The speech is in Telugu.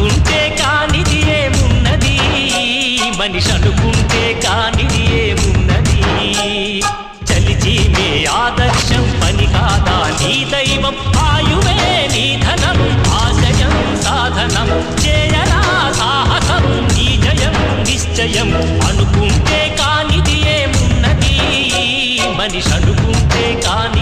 అనుకుంటే కానిది ఏమున్నది మనిషి అనుకుంటే కానిది ఏమున్నది చలిచి మే ఆదర్శం పని కాదా నీ దైవం ఆయువే నీ ధనం ఆశయం సాధనం చేయరా సాహసం నీ జయం నిశ్చయం అనుకుంటే కానిది ఏమున్నది మనిషి అనుకుంటే కాని